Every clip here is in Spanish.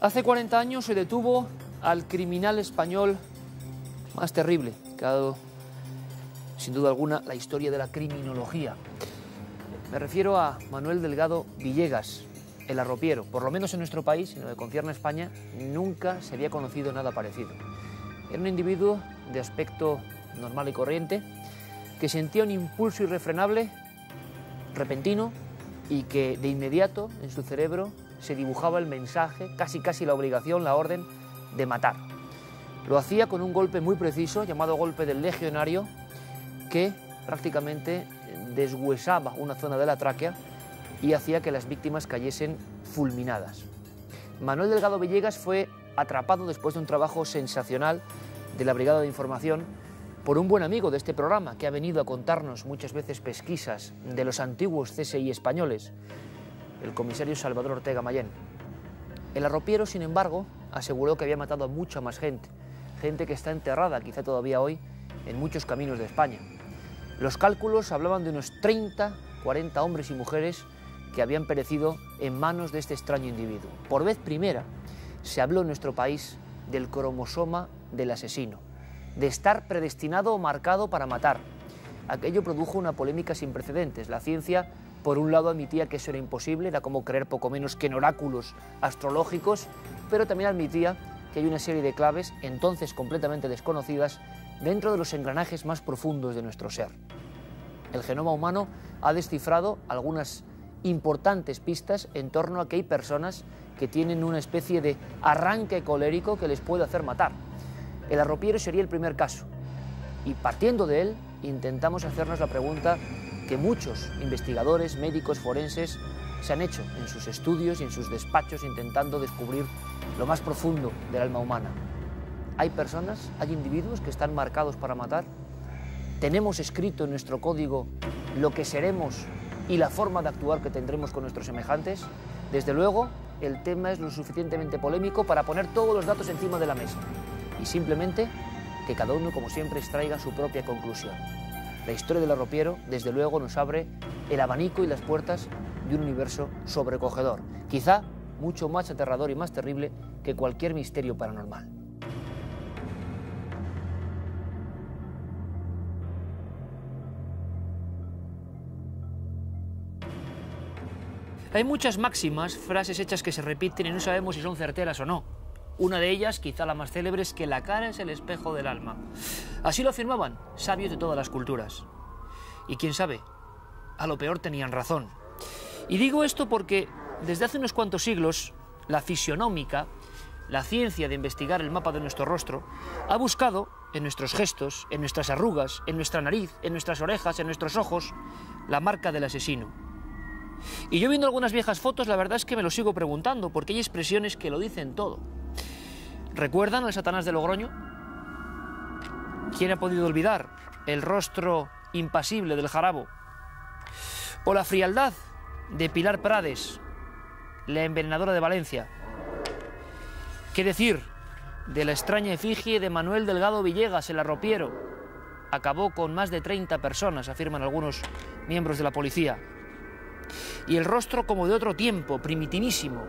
Hace 40 años se detuvo al criminal español más terrible que ha dado, sin duda alguna, la historia de la criminología. Me refiero a Manuel Delgado Villegas, el arropiero. Por lo menos en nuestro país, en lo que concierne a España, nunca se había conocido nada parecido. Era un individuo de aspecto normal y corriente, que sentía un impulso irrefrenable, repentino, y que de inmediato en su cerebro se dibujaba el mensaje, casi la obligación, la orden de matar. Lo hacía con un golpe muy preciso, llamado golpe del legionario, que prácticamente deshuesaba una zona de la tráquea y hacía que las víctimas cayesen fulminadas. Manuel Delgado Villegas fue atrapado después de un trabajo sensacional de la Brigada de Información por un buen amigo de este programa que ha venido a contarnos muchas veces pesquisas de los antiguos CSI españoles, el comisario Salvador Ortega Mayén. El arropiero, sin embargo, aseguró que había matado a mucha más gente, gente que está enterrada quizá todavía hoy en muchos caminos de España. Los cálculos hablaban de unos 30, 40 hombres y mujeres que habían perecido en manos de este extraño individuo. Por vez primera se habló en nuestro país del cromosoma del asesino, de estar predestinado o marcado para matar. Aquello produjo una polémica sin precedentes. La ciencia, por un lado, admitía que eso era imposible, era como creer poco menos que en oráculos astrológicos, pero también admitía que hay una serie de claves, entonces completamente desconocidas, dentro de los engranajes más profundos de nuestro ser. El genoma humano ha descifrado algunas importantes pistas en torno a que hay personas que tienen una especie de arranque colérico que les puede hacer matar. El arropiero sería el primer caso, y partiendo de él intentamos hacernos la pregunta que muchos investigadores, médicos, forenses se han hecho en sus estudios y en sus despachos intentando descubrir lo más profundo del alma humana. ¿Hay personas, hay individuos que están marcados para matar? ¿Tenemos escrito en nuestro código lo que seremos y la forma de actuar que tendremos con nuestros semejantes? Desde luego, el tema es lo suficientemente polémico para poner todos los datos encima de la mesa y simplemente que cada uno, como siempre, extraiga su propia conclusión. La historia del arropiero, desde luego, nos abre el abanico y las puertas de un universo sobrecogedor, quizá mucho más aterrador y más terrible que cualquier misterio paranormal. Hay muchas máximas, frases hechas que se repiten y no sabemos si son certeras o no. Una de ellas, quizá la más célebre, es que la cara es el espejo del alma. Así lo afirmaban sabios de todas las culturas. Y quién sabe, a lo peor tenían razón. Y digo esto porque desde hace unos cuantos siglos, la fisionómica, la ciencia de investigar el mapa de nuestro rostro, ha buscado en nuestros gestos, en nuestras arrugas, en nuestra nariz, en nuestras orejas, en nuestros ojos, la marca del asesino. Y yo viendo algunas viejas fotos, la verdad es que me lo sigo preguntando, porque hay expresiones que lo dicen todo. ¿Recuerdan al Satanás de Logroño? ¿Quién ha podido olvidar el rostro impasible del Jarabo? O la frialdad de Pilar Prades, la envenenadora de Valencia. ¿Qué decir de la extraña efigie de Manuel Delgado Villegas, el arropiero? Acabó con más de 30 personas, afirman algunos miembros de la policía. Y el rostro como de otro tiempo, primitivísimo,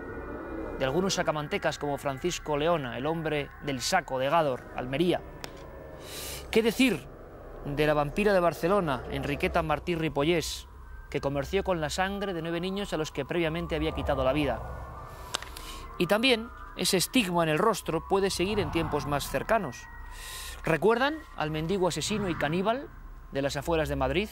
de algunos sacamantecas como Francisco Leona, el hombre del saco de Gádor, Almería. ¿Qué decir de la vampira de Barcelona, Enriqueta Martí Ripollés, que comerció con la sangre de 9 niños a los que previamente había quitado la vida? Y también ese estigma en el rostro puede seguir en tiempos más cercanos. ¿Recuerdan al mendigo asesino y caníbal de las afueras de Madrid?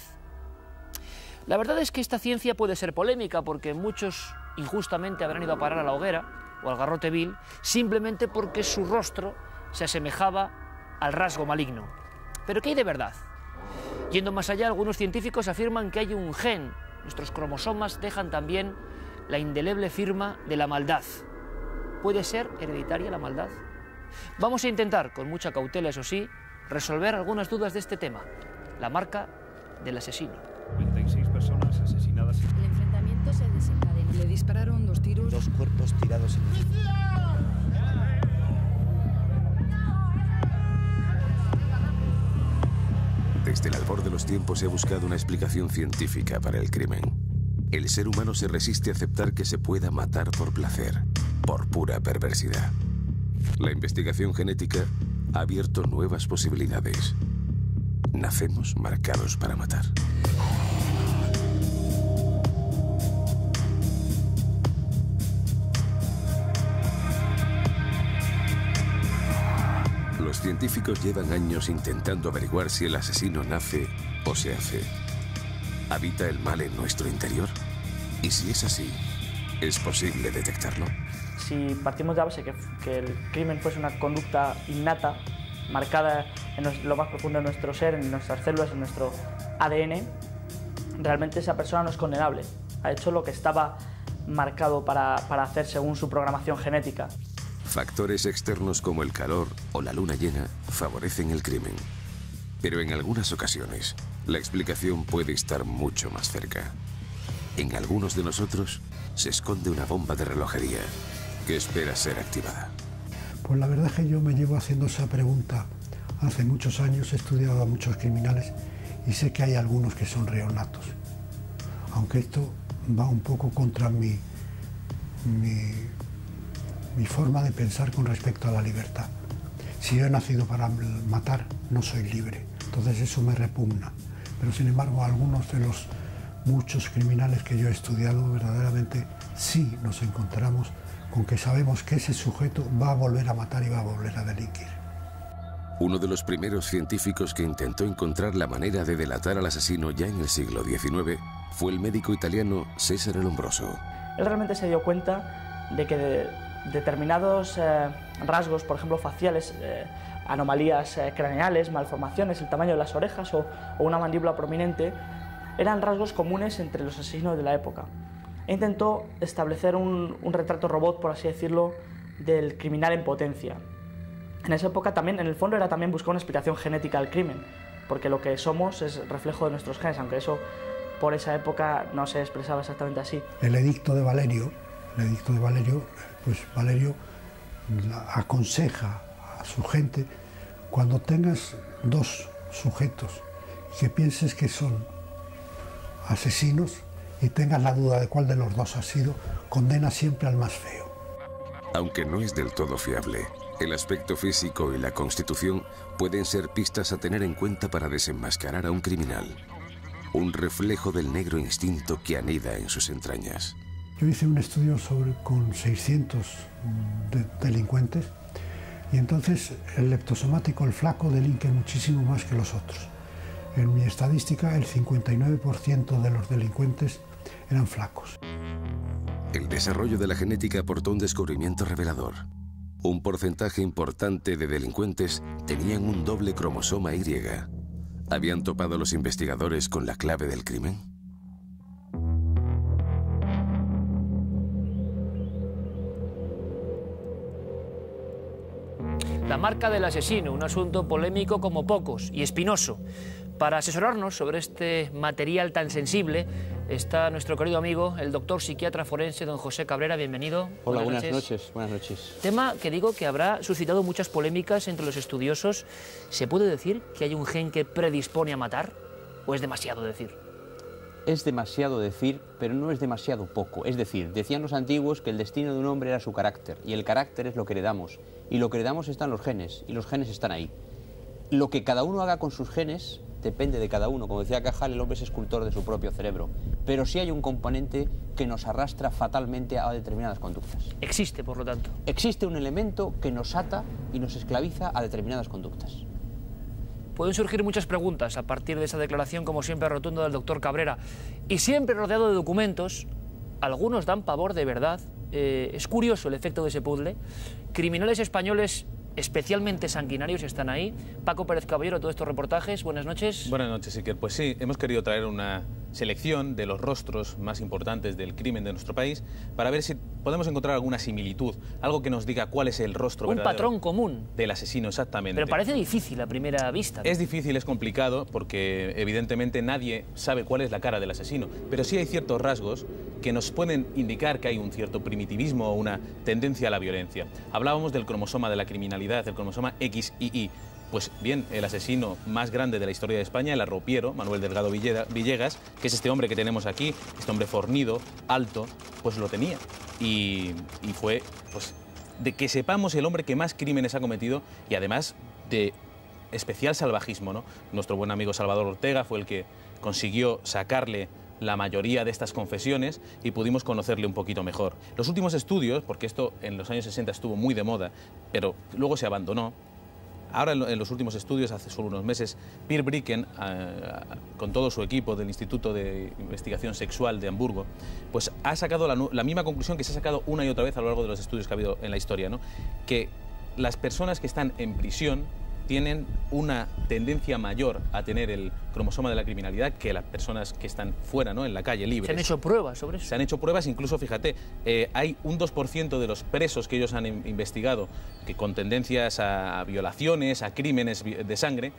La verdad es que esta ciencia puede ser polémica porque muchos injustamente habrán ido a parar a la hoguera o al garrote vil simplemente porque su rostro se asemejaba al rasgo maligno. ¿Pero qué hay de verdad? Yendo más allá, algunos científicos afirman que hay un gen. Nuestros cromosomas dejan también la indeleble firma de la maldad. ¿Puede ser hereditaria la maldad? Vamos a intentar, con mucha cautela eso sí, resolver algunas dudas de este tema. La marca del asesino. 96 personas asesinadas. El enfrentamiento se desencadenó. Le dispararon 2 tiros. 2 cuerpos tirados en el... Desde el albor de los tiempos se ha buscado una explicación científica para el crimen. El ser humano se resiste a aceptar que se pueda matar por placer. por pura perversidad. La investigación genética ha abierto nuevas posibilidades. Nacemos marcados para matar. Los científicos llevan años intentando averiguar si el asesino nace o se hace. ¿Habita el mal en nuestro interior? Y si es así, ¿es posible detectarlo? Si partimos de la base que el crimen fuese una conducta innata, marcada en lo más profundo de nuestro ser, en nuestras células, en nuestro ADN, realmente esa persona no es condenable. Ha hecho lo que estaba marcado para hacer según su programación genética. Factores externos como el calor o la luna llena favorecen el crimen. Pero en algunas ocasiones, la explicación puede estar mucho más cerca. En algunos de nosotros se esconde una bomba de relojería que espera ser activada. Pues la verdad es que yo me llevo haciendo esa pregunta hace muchos años, he estudiado a muchos criminales y sé que hay algunos que son reos natos. Aunque esto va un poco contra mi forma de pensar con respecto a la libertad. Si yo he nacido para matar, no soy libre. Entonces eso me repugna. Pero sin embargo, algunos de los muchos criminales que yo he estudiado, verdaderamente sí nos encontramos con que sabemos que ese sujeto va a volver a matar y va a volver a delinquir. Uno de los primeros científicos que intentó encontrar la manera de delatar al asesino ya en el siglo XIX fue el médico italiano Cesare Lombroso. Él realmente se dio cuenta de que determinados rasgos, por ejemplo faciales, anomalías craneales, malformaciones, el tamaño de las orejas o una mandíbula prominente, eran rasgos comunes entre los asesinos de la época. E intentó establecer un retrato robot, por así decirlo, del criminal en potencia. En esa época también, en el fondo, era también buscar una explicación genética al crimen, porque lo que somos es reflejo de nuestros genes, aunque eso por esa época no se expresaba exactamente así. El edicto de Valerio, pues Valerio aconseja a su gente, cuando tengas dos sujetos que pienses que son asesinos y tengas la duda de cuál de los dos ha sido, condena siempre al más feo. Aunque no es del todo fiable, el aspecto físico y la constitución pueden ser pistas a tener en cuenta para desenmascarar a un criminal. Un reflejo del negro instinto que anida en sus entrañas. Yo hice un estudio con 600 delincuentes y entonces el leptosomático, el flaco, delinque muchísimo más que los otros. En mi estadística, el 59% de los delincuentes eran flacos. El desarrollo de la genética aportó un descubrimiento revelador. Un porcentaje importante de delincuentes tenían un doble cromosoma Y. ¿Habían topado los investigadores con la clave del crimen? La marca del asesino, un asunto polémico como pocos y espinoso. Para asesorarnos sobre este material tan sensible está nuestro querido amigo, el doctor psiquiatra forense, don José Cabrera. Bienvenido. Hola, buenas noches. Buenas noches. Tema que digo que habrá suscitado muchas polémicas entre los estudiosos. ¿Se puede decir que hay un gen que predispone a matar? ¿O es demasiado decir? Es demasiado decir, pero no es demasiado poco. Es decir, decían los antiguos que el destino de un hombre era su carácter, y el carácter es lo que heredamos. Y lo que heredamos está en los genes, y los genes están ahí. Lo que cada uno haga con sus genes depende de cada uno. Como decía Cajal, el hombre es escultor de su propio cerebro. Pero sí hay un componente que nos arrastra fatalmente a determinadas conductas. Existe, por lo tanto. Existe un elemento que nos ata y nos esclaviza a determinadas conductas. Pueden surgir muchas preguntas a partir de esa declaración, como siempre, rotunda del doctor Cabrera. Y siempre rodeado de documentos, algunos dan pavor de verdad. Es curioso el efecto de ese puzzle. Criminales españoles especialmente sanguinarios están ahí. Paco Pérez Caballero, todos estos reportajes. Buenas noches. Buenas noches, Iker. Pues sí, hemos querido traer una selección de los rostros más importantes del crimen de nuestro país para ver si podemos encontrar alguna similitud, algo que nos diga cuál es el rostro un verdadero patrón común del asesino, exactamente. Pero parece difícil a primera vista, ¿no? Es difícil, es complicado, porque evidentemente nadie sabe cuál es la cara del asesino, pero sí hay ciertos rasgos que nos pueden indicar que hay un cierto primitivismo o una tendencia a la violencia. Hablábamos del cromosoma de la criminalidad, el cromosoma XYY. Pues bien, el asesino más grande de la historia de España, el arropiero, Manuel Delgado Villegas, que es este hombre que tenemos aquí, este hombre fornido, alto, pues lo tenía. Y fue, pues, de que sepamos el hombre que más crímenes ha cometido y además de especial salvajismo, ¿no? Nuestro buen amigo Salvador Ortega fue el que consiguió sacarle la mayoría de estas confesiones y pudimos conocerle un poquito mejor. Los últimos estudios, porque esto en los años 60 estuvo muy de moda, pero luego se abandonó. Ahora en los últimos estudios, hace solo unos meses, Pierre Bricken, con todo su equipo del Instituto de Investigación Sexual de Hamburgo, pues ha sacado la misma conclusión que se ha sacado una y otra vez a lo largo de los estudios que ha habido en la historia, ¿no? Que las personas que están en prisión tienen una tendencia mayor a tener el cromosoma de la criminalidad que las personas que están fuera, ¿no? En la calle, libres. ¿Se han hecho pruebas sobre eso? Se han hecho pruebas, incluso, fíjate, hay un 2% de los presos que ellos han investigado que con tendencias a violaciones, a crímenes de sangre,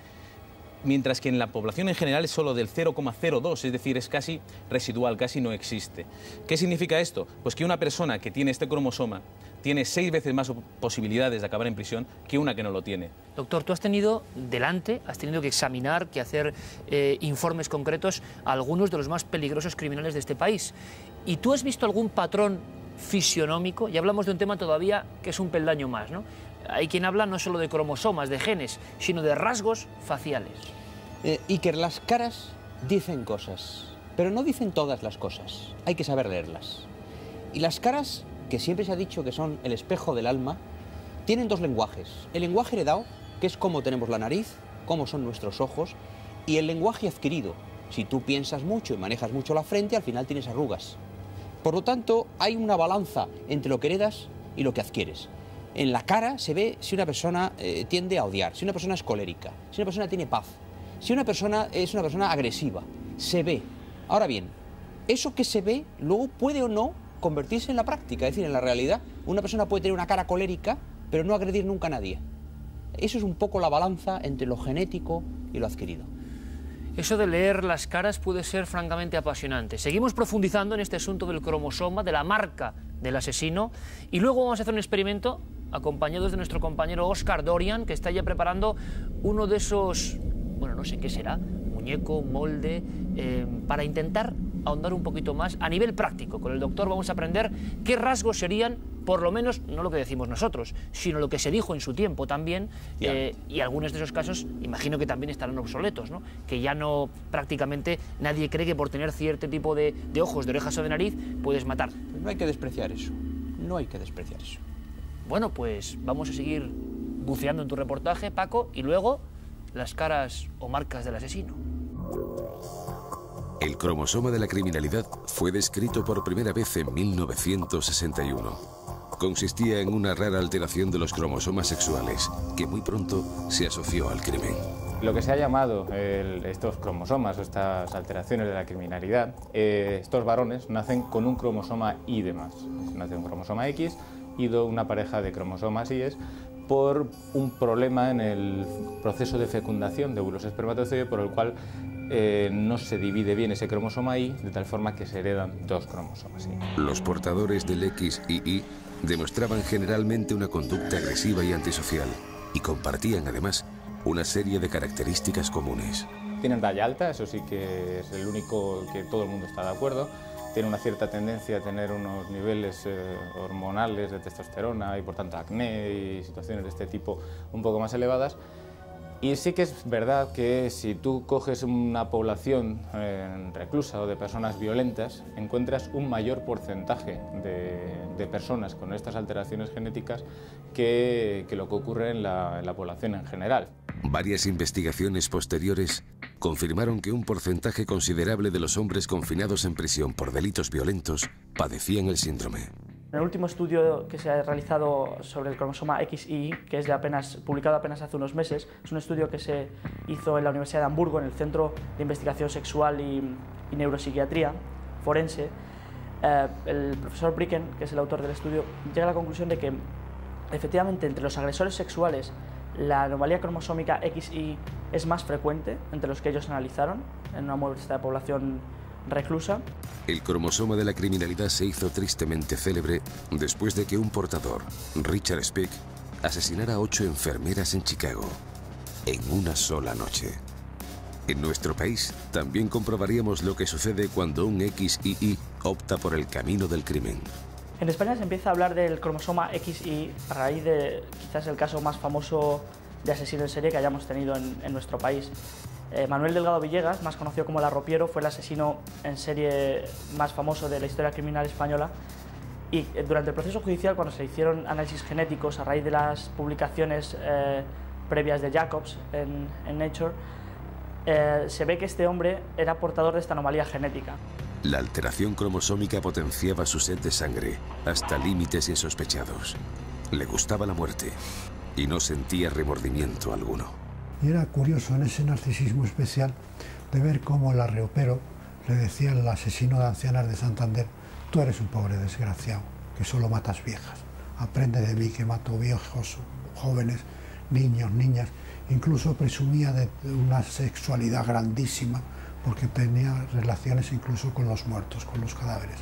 mientras que en la población en general es solo del 0,02, es decir, es casi residual, casi no existe. ¿Qué significa esto? Pues que una persona que tiene este cromosoma tiene 6 veces más posibilidades de acabar en prisión que una que no lo tiene. Doctor, tú has tenido que examinar, que hacer informes concretos a algunos de los más peligrosos criminales de este país. ¿Y tú has visto algún patrón fisionómico? Y hablamos de un tema todavía que es un peldaño más, ¿no? Hay quien habla no solo de cromosomas, de genes, sino de rasgos faciales. Iker, las caras dicen cosas, pero no dicen todas las cosas. Hay que saber leerlas. Y las caras, que siempre se ha dicho que son el espejo del alma, tienen dos lenguajes. El lenguaje heredado, que es cómo tenemos la nariz, cómo son nuestros ojos, y el lenguaje adquirido. Si tú piensas mucho y manejas mucho la frente, al final tienes arrugas. Por lo tanto, hay una balanza entre lo que heredas y lo que adquieres. En la cara se ve si una persona tiende a odiar, si una persona es colérica, si una persona tiene paz, si una persona es una persona agresiva. Se ve. Ahora bien, eso que se ve luego puede o no convertirse en la práctica, es decir, en la realidad. Una persona puede tener una cara colérica, pero no agredir nunca a nadie. Eso es un poco la balanza entre lo genético y lo adquirido. Eso de leer las caras puede ser francamente apasionante. Seguimos profundizando en este asunto del cromosoma, de la marca del asesino, y luego vamos a hacer un experimento acompañados de nuestro compañero Oscar Dorian, que está ya preparando uno de esos, bueno, no sé qué será, muñeco, molde, para intentar ahondar un poquito más a nivel práctico. Con el doctor vamos a aprender qué rasgos serían, por lo menos, no lo que decimos nosotros, sino lo que se dijo en su tiempo también, y algunos de esos casos imagino que también estarán obsoletos, ¿no? Que ya no, prácticamente, nadie cree que por tener cierto tipo de ojos, de orejas o de nariz puedes matar. No hay que despreciar eso, no hay que despreciar eso. Bueno, pues vamos a seguir buceando en tu reportaje, Paco, y luego las caras o marcas del asesino. El cromosoma de la criminalidad fue descrito por primera vez en 1961. Consistía en una rara alteración de los cromosomas sexuales, que muy pronto se asoció al crimen. Lo que se ha llamado estos cromosomas o estas alteraciones de la criminalidad, estos varones nacen con un cromosoma Y de más. Nace un cromosoma X y una pareja de cromosomas Y por un problema en el proceso de fecundación de óvulos espermatozoides por el cual no se divide bien ese cromosoma Y, de tal forma que se heredan dos cromosomas Y. Los portadores del X y Y demostraban generalmente una conducta agresiva y antisocial, y compartían además una serie de características comunes. Tienen talla alta, eso sí que es el único que todo el mundo está de acuerdo. Tiene una cierta tendencia a tener unos niveles hormonales de testosterona y por tanto acné y situaciones de este tipo un poco más elevadas. Y sí que es verdad que si tú coges una población reclusa o de personas violentas, encuentras un mayor porcentaje de personas con estas alteraciones genéticas que lo que ocurre en la población en general. Varias investigaciones posteriores confirmaron que un porcentaje considerable de los hombres confinados en prisión por delitos violentos padecían el síndrome. En el último estudio que se ha realizado sobre el cromosoma XY, que es publicado apenas hace unos meses, es un estudio que se hizo en la Universidad de Hamburgo, en el Centro de Investigación Sexual y Neuropsiquiatría Forense. El profesor Bricken, que es el autor del estudio, llega a la conclusión de que efectivamente entre los agresores sexuales la anomalía cromosómica XY es más frecuente entre los que ellos analizaron en una muestra de población reclusa. El cromosoma de la criminalidad se hizo tristemente célebre después de que un portador, Richard Speck, asesinara a 8 enfermeras en Chicago. en una sola noche. En nuestro país también comprobaríamos lo que sucede cuando un XII opta por el camino del crimen. En España se empieza a hablar del cromosoma XY a raíz de quizás el caso más famoso de asesino en serie que hayamos tenido en nuestro país. Manuel Delgado Villegas, más conocido como el Arropiero, fue el asesino en serie más famoso de la historia criminal española, y durante el proceso judicial, cuando se hicieron análisis genéticos a raíz de las publicaciones previas de Jacobs en Nature, se ve que este hombre era portador de esta anomalía genética. La alteración cromosómica potenciaba su sed de sangre hasta límites insospechados. Le gustaba la muerte y no sentía remordimiento alguno. Y era curioso en ese narcisismo especial de ver cómo el Arropiero le decía al asesino de ancianas de Santander: tú eres un pobre desgraciado, que solo matas viejas. Aprende de mí, que mato viejos, jóvenes, niños, niñas. Incluso presumía de una sexualidad grandísima, porque tenía relaciones incluso con los muertos, con los cadáveres.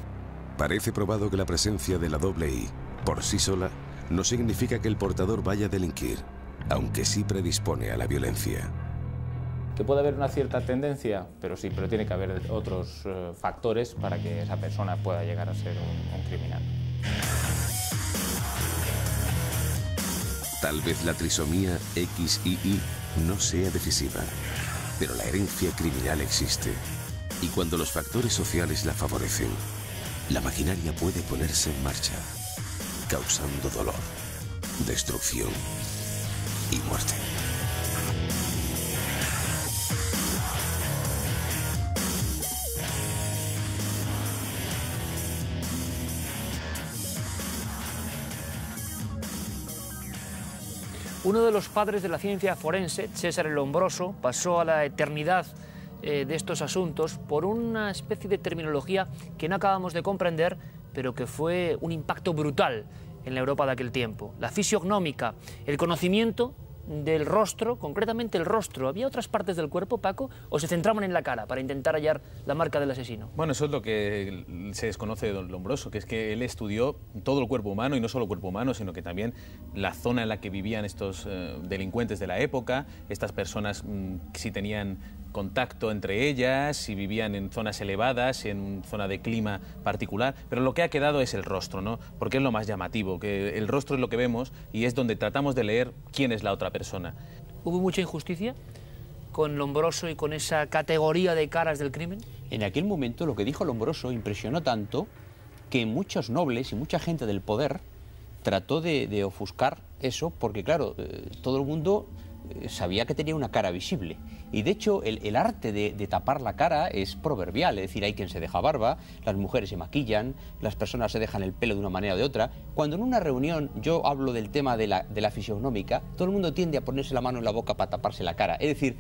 Parece probado que la presencia de la doble I por sí sola no significa que el portador vaya a delinquir, aunque sí predispone a la violencia. Que puede haber una cierta tendencia, pero sí, pero tiene que haber otros factores para que esa persona pueda llegar a ser un criminal. Tal vez la trisomía XII no sea decisiva, pero la herencia criminal existe. Y cuando los factores sociales la favorecen, la maquinaria puede ponerse en marcha, causando dolor, destrucción y muerte. Uno de los padres de la ciencia forense, César el Lombroso, pasó a la eternidad de estos asuntos por una especie de terminología que no acabamos de comprender, pero que fue un impacto brutal en la Europa de aquel tiempo. La fisiognómica, el conocimiento del rostro, concretamente el rostro. ¿Había otras partes del cuerpo, Paco, o se centraban en la cara para intentar hallar la marca del asesino? Bueno, eso es lo que se desconoce de don Lombroso, que es que él estudió todo el cuerpo humano, y no solo el cuerpo humano, sino que también la zona en la que vivían estos delincuentes de la época, estas personas si tenían contacto entre ellas, si vivían en zonas elevadas, en zona de clima particular, pero lo que ha quedado es el rostro, ¿no? Porque es lo más llamativo, que el rostro es lo que vemos y es donde tratamos de leer quién es la otra persona. ¿Hubo mucha injusticia con Lombroso y con esa categoría de caras del crimen? En aquel momento lo que dijo Lombroso impresionó tanto que muchos nobles y mucha gente del poder trató de ofuscar eso, porque claro, todo el mundo sabía que tenía una cara visible. Y de hecho el arte de tapar la cara es proverbial, es decir, hay quien se deja barba, las mujeres se maquillan, las personas se dejan el pelo de una manera o de otra. Cuando en una reunión yo hablo del tema de la fisiognomía, todo el mundo tiende a ponerse la mano en la boca para taparse la cara. Es decir,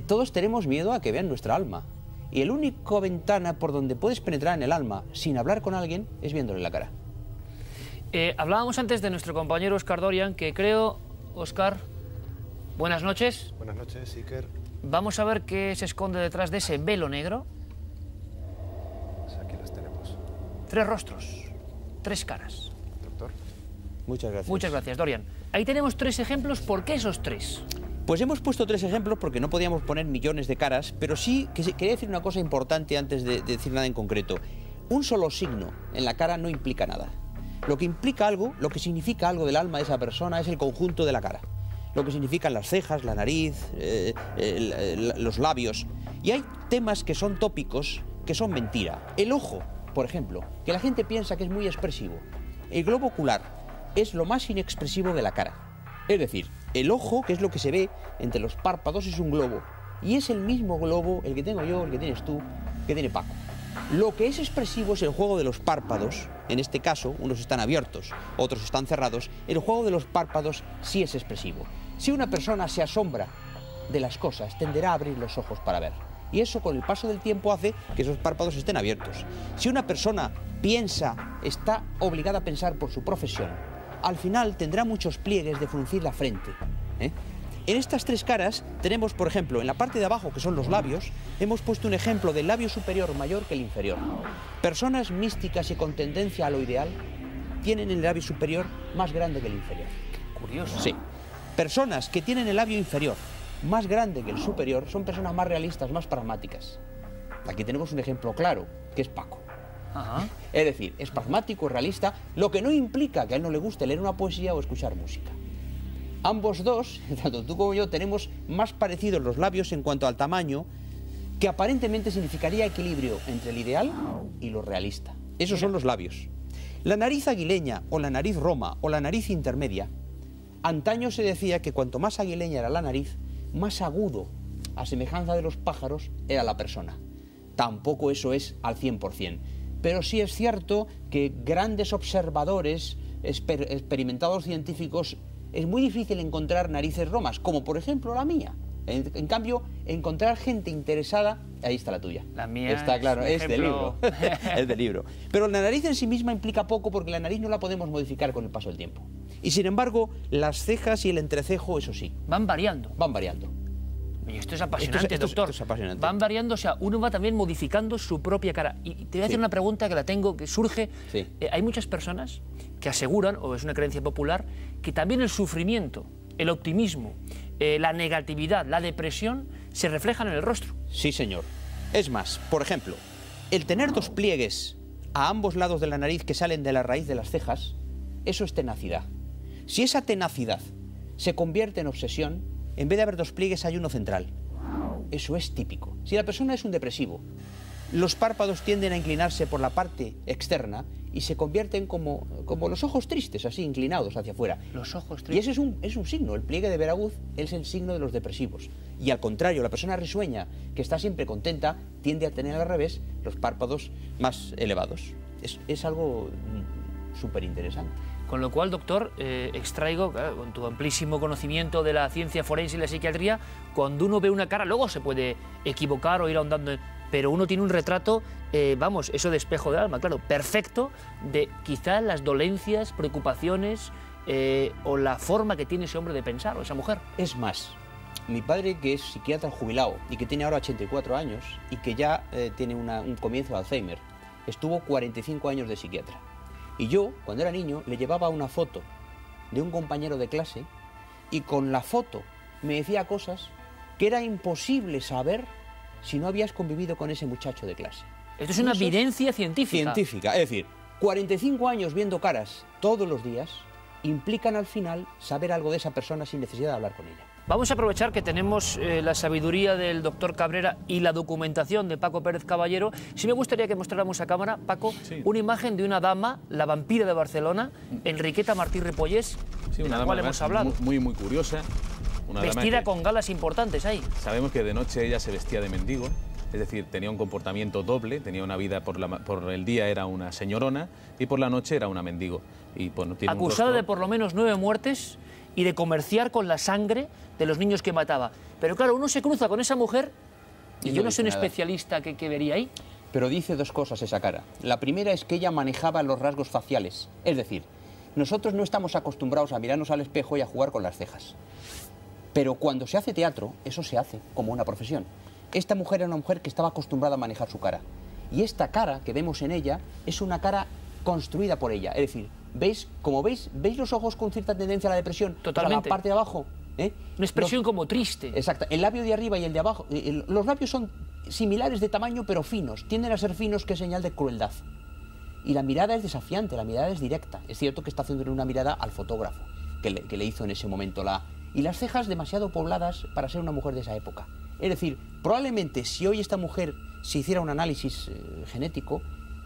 todos tenemos miedo a que vean nuestra alma. Y el único ventana por donde puedes penetrar en el alma sin hablar con alguien es viéndole la cara. Hablábamos antes de nuestro compañero Óscar Dorian, que creo, Óscar, buenas noches. Buenas noches, Iker. Vamos a ver qué se esconde detrás de ese velo negro. Pues aquí las tenemos. 3 rostros, 3 caras. Doctor. Muchas gracias. Muchas gracias, Dorian. Ahí tenemos 3 ejemplos. ¿Por qué esos 3? Pues hemos puesto 3 ejemplos porque no podíamos poner millones de caras, pero sí que quería decir una cosa importante antes de decir nada en concreto. Un solo signo en la cara no implica nada. Lo que implica algo, lo que significa algo del alma de esa persona es el conjunto de la cara. Lo que significan las cejas, la nariz, los labios. Y hay temas que son tópicos, que son mentira. El ojo, por ejemplo, que la gente piensa que es muy expresivo. El globo ocular es lo más inexpresivo de la cara. Es decir, el ojo, que es lo que se ve entre los párpados, es un globo. Y es el mismo globo, el que tengo yo, el que tienes tú, que tiene Paco. Lo que es expresivo es el juego de los párpados. En este caso, unos están abiertos, otros están cerrados. El juego de los párpados sí es expresivo. Si una persona se asombra de las cosas, tenderá a abrir los ojos para ver. Y eso, con el paso del tiempo, hace que esos párpados estén abiertos. Si una persona piensa, está obligada a pensar por su profesión, al final tendrá muchos pliegues de fruncir la frente. En estas 3 caras tenemos, por ejemplo, en la parte de abajo, que son los labios, hemos puesto un ejemplo del labio superior mayor que el inferior. Personas místicas y con tendencia a lo ideal tienen el labio superior más grande que el inferior. Curioso. Sí. Personas que tienen el labio inferior más grande que el superior son personas más realistas, más pragmáticas. Aquí tenemos un ejemplo claro, que es Paco. Ajá. Es decir, es pragmático, realista, lo que no implica que a él no le guste leer una poesía o escuchar música. Ambos dos, tanto tú como yo, tenemos más parecidos los labios en cuanto al tamaño, que aparentemente significaría equilibrio entre el ideal y lo realista. Esos son los labios. La nariz aguileña, o la nariz roma, o la nariz intermedia, antaño se decía que cuanto más aguileña era la nariz, más agudo, a semejanza de los pájaros, era la persona. Tampoco eso es al 100%. Pero sí es cierto que grandes observadores, experimentados científicos, es muy difícil encontrar narices romas, como por ejemplo la mía. En cambio, encontrar gente interesada, ahí está la tuya. La mía está claro, es del libro. Es del libro. Pero la nariz en sí misma implica poco porque la nariz no la podemos modificar con el paso del tiempo. Y sin embargo, las cejas y el entrecejo, eso sí. Van variando. Van variando. Y esto es apasionante, doctor. Esto es apasionante. Van variando, o sea, uno va también modificando su propia cara. Y te voy a hacer una pregunta que la tengo, que surge. Sí. Hay muchas personas que aseguran, o es una creencia popular, que también el sufrimiento, el optimismo, la negatividad, la depresión, se reflejan en el rostro. Sí, señor. Es más, por ejemplo, el tener dos pliegues a ambos lados de la nariz que salen de la raíz de las cejas, eso es tenacidad. Si esa tenacidad se convierte en obsesión, en vez de haber dos pliegues hay uno central. Eso es típico. Si la persona es un depresivo, los párpados tienden a inclinarse por la parte externa y se convierten como los ojos tristes, así inclinados hacia afuera. Los ojos tristes. Y ese es un signo. El pliegue de Veraguz es el signo de los depresivos. Y al contrario, la persona risueña, que está siempre contenta, tiende a tener al revés los párpados más elevados. Es algo súper interesante. Con lo cual, doctor, extraigo, claro, con tu amplísimo conocimiento de la ciencia forense y la psiquiatría, cuando uno ve una cara, luego se puede equivocar o ir ahondando, pero uno tiene un retrato, vamos, eso de espejo del alma, claro, perfecto, de quizás las dolencias, preocupaciones o la forma que tiene ese hombre de pensar o esa mujer. Es más, mi padre, que es psiquiatra jubilado y que tiene ahora 84 años y que ya tiene un comienzo de Alzheimer, estuvo 45 años de psiquiatra. Y yo, cuando era niño, le llevaba una foto de un compañero de clase y con la foto me decía cosas que era imposible saber si no habías convivido con ese muchacho de clase. Esto es una evidencia científica. Científica, es decir, 45 años viendo caras todos los días implican al final saber algo de esa persona sin necesidad de hablar con ella. Vamos a aprovechar que tenemos la sabiduría del doctor Cabrera y la documentación de Paco Pérez Caballero. Sí me gustaría que mostráramos a cámara, Paco, sí, una imagen de una dama, la vampira de Barcelona, Enriqueta Martí Repollés, sí, de la cual hemos hablado. Muy curiosa. Una vestida con galas importantes ahí. Sabemos que de noche ella se vestía de mendigo, es decir, tenía un comportamiento doble, tenía una vida por el día era una señorona y por la noche era una mendigo. Y, bueno, tiene acusada de por lo menos 9 muertes y de comerciar con la sangre de los niños que mataba. Pero claro, uno se cruza con esa mujer y yo no soy un especialista que vería ahí. Pero dice dos cosas esa cara. La primera es que ella manejaba los rasgos faciales. Es decir, nosotros no estamos acostumbrados a mirarnos al espejo y a jugar con las cejas. Pero cuando se hace teatro, eso se hace como una profesión. Esta mujer era una mujer que estaba acostumbrada a manejar su cara. Y esta cara que vemos en ella es una cara construida por ella. Es decir, ¿veis? Como veis los ojos con cierta tendencia a la depresión. Totalmente. O sea, la parte de abajo. Una expresión como triste. Exacto. El labio de arriba y el de abajo. Los labios son similares de tamaño, pero finos. Tienden a ser finos, que es señal de crueldad. Y la mirada es desafiante, la mirada es directa. Es cierto que está haciendo una mirada al fotógrafo, que le hizo en ese momento y las cejas demasiado pobladas para ser una mujer de esa época. Es decir, probablemente si hoy esta mujer se hiciera un análisis genético,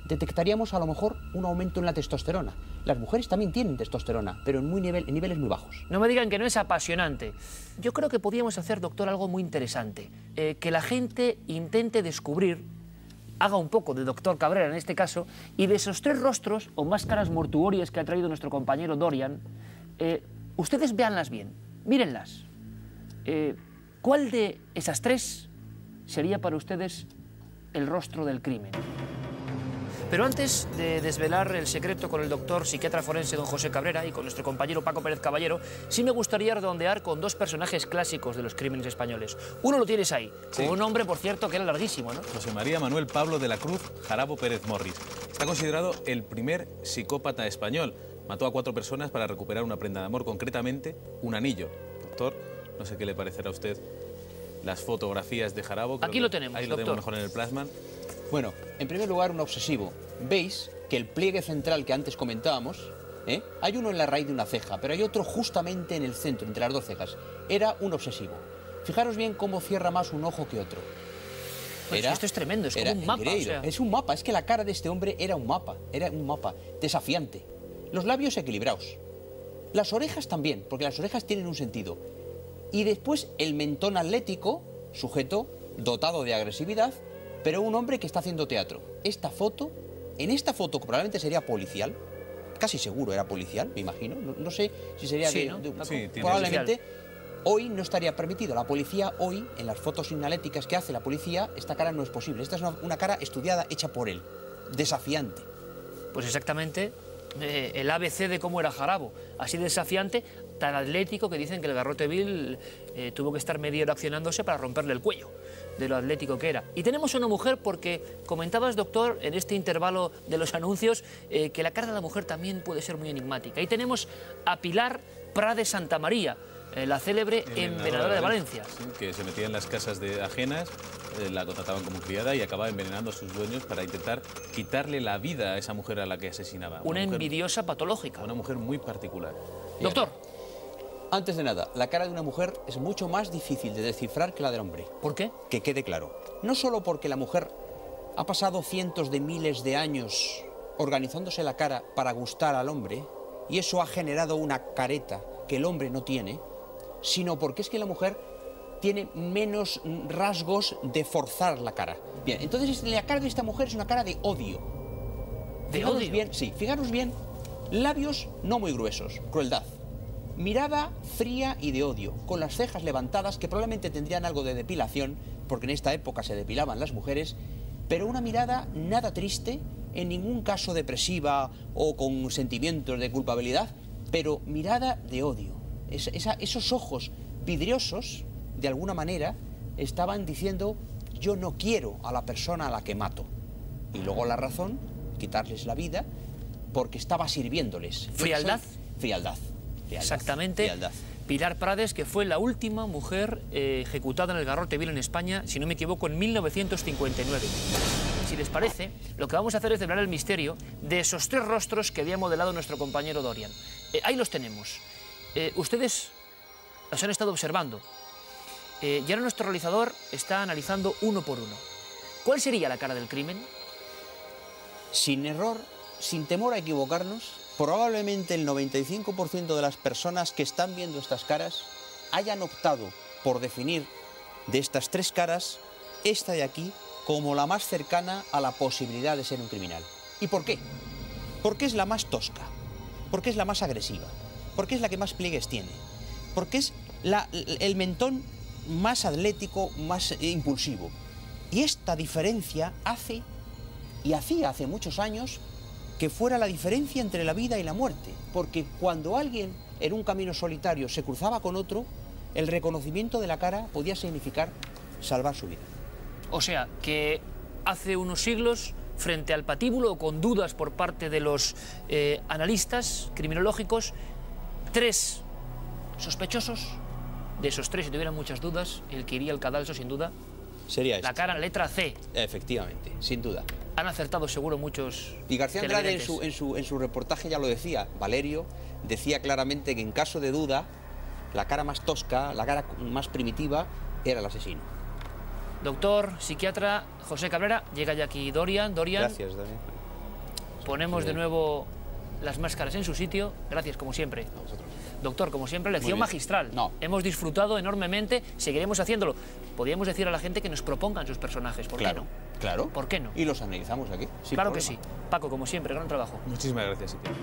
detectaríamos a lo mejor un aumento en la testosterona. Las mujeres también tienen testosterona, pero en niveles muy bajos. No me digan que no es apasionante. Yo creo que podríamos hacer, doctor, algo muy interesante. Que la gente intente descubrir, haga un poco de doctor Cabrera en este caso, y de esos 3 rostros o máscaras mortuorias que ha traído nuestro compañero Dorian, ustedes véanlas bien, mírenlas. ¿Cuál de esas 3 sería para ustedes el rostro del crimen? Pero antes de desvelar el secreto con el doctor psiquiatra forense don José Cabrera y con nuestro compañero Paco Pérez Caballero, sí me gustaría redondear con 2 personajes clásicos de los crímenes españoles. Uno lo tienes ahí, sí, con un nombre, por cierto, que era larguísimo, ¿no? José María Manuel Pablo de la Cruz Jarabo Pérez Morris. Está considerado el primer psicópata español. Mató a 4 personas para recuperar una prenda de amor, concretamente un anillo. Doctor, no sé qué le parecerá a usted las fotografías de Jarabo. Aquí lo tenemos, ahí lo doctor. tenemos mejor en el plasma. Bueno, en primer lugar, un obsesivo. Veis que el pliegue central que antes comentábamos, hay uno en la raíz de una ceja, pero hay otro justamente en el centro, entre las dos cejas. Era un obsesivo. Fijaros bien cómo cierra más un ojo que otro. Pues esto es tremendo, es como un mapa. O sea. Es un mapa, es que la cara de este hombre era un mapa desafiante. Los labios equilibrados. Las orejas también, porque las orejas tienen un sentido. Y después el mentón atlético, sujeto, dotado de agresividad, pero un hombre que está haciendo teatro. En esta foto, que probablemente sería policial, casi seguro era policial, me imagino, no sé si sería sí, probablemente, hoy no estaría permitido. La policía hoy, en las fotos inaléticas que hace la policía, esta cara no es posible. Esta es una cara estudiada, hecha por él, desafiante. Pues exactamente el ABC de cómo era Jarabo, así desafiante, tan atlético que dicen que el Garrote Vil tuvo que estar media hora accionándose para romperle el cuello de lo atlético que era. Y tenemos una mujer porque comentabas, doctor, en este intervalo de los anuncios, que la cara de la mujer también puede ser muy enigmática. Y tenemos a Pilar Prades Santamaría, la célebre envenenadora de Valencia. Sí, que se metía en las casas de ajenas, la contrataban como criada y acababa envenenando a sus dueños para intentar quitarle la vida a esa mujer a la que asesinaba. Una envidiosa patológica. Una mujer muy particular. Doctor. Antes de nada, la cara de una mujer es mucho más difícil de descifrar que la del hombre. ¿Por qué? Que quede claro. No solo porque la mujer ha pasado cientos de miles de años organizándose la cara para gustar al hombre, y eso ha generado una careta que el hombre no tiene, sino porque es que la mujer tiene menos rasgos de forzar la cara. Bien, entonces la cara de esta mujer es una cara de odio. ¿De odio? Bien, sí, fijaros bien, labios no muy gruesos, crueldad. Mirada fría y de odio, con las cejas levantadas que probablemente tendrían algo de depilación, porque en esta época se depilaban las mujeres, pero una mirada nada triste, en ningún caso depresiva o con sentimientos de culpabilidad, pero mirada de odio. Esos ojos vidriosos, de alguna manera, estaban diciendo: yo no quiero a la persona a la que mato. Y luego la razón, quitarles la vida, porque estaba sirviéndoles. ¿Frialdad? Frialdad. Exactamente. Frialdad. Pilar Prades, que fue la última mujer ejecutada en el Garrote Vil en España, si no me equivoco, en 1959. Si les parece, lo que vamos a hacer es develar el misterio de esos tres rostros que había modelado nuestro compañero Dorian. Ahí los tenemos. Ustedes los han estado observando. Y ahora nuestro realizador está analizando uno por uno. ¿Cuál sería la cara del crimen? Sin error, sin temor a equivocarnos, probablemente el 95% de las personas que están viendo estas caras hayan optado por definir de estas tres caras esta de aquí como la más cercana a la posibilidad de ser un criminal. ¿Y por qué? Porque es la más tosca, porque es la más agresiva, porque es la que más pliegues tiene, porque es el mentón más atlético, más impulsivo. Y esta diferencia hace, y hacía hace muchos años, que fuera la diferencia entre la vida y la muerte, porque cuando alguien en un camino solitario se cruzaba con otro, el reconocimiento de la cara podía significar salvar su vida. O sea, que hace unos siglos, frente al patíbulo, con dudas por parte de los analistas criminológicos, tres sospechosos, de esos tres, si tuvieran muchas dudas, el que iría al cadalso, sin duda, sería este. La cara, la letra C. Efectivamente, sin duda. Han acertado seguro muchos. Y García Andrade en su reportaje ya lo decía. Valerio decía claramente que en caso de duda, la cara más tosca, la cara más primitiva, era el asesino. Doctor, psiquiatra José Cabrera, llega ya aquí Dorian. Gracias, Daniel. Ponemos de nuevo las máscaras en su sitio. Gracias, como siempre. A vosotros. Doctor, como siempre, lección magistral. No. Hemos disfrutado enormemente, seguiremos haciéndolo. Podríamos decir a la gente que nos propongan sus personajes, ¿por qué no? Claro. ¿Por qué no? Y los analizamos aquí. Claro que sí. Paco, como siempre, gran trabajo. Muchísimas gracias, Iker.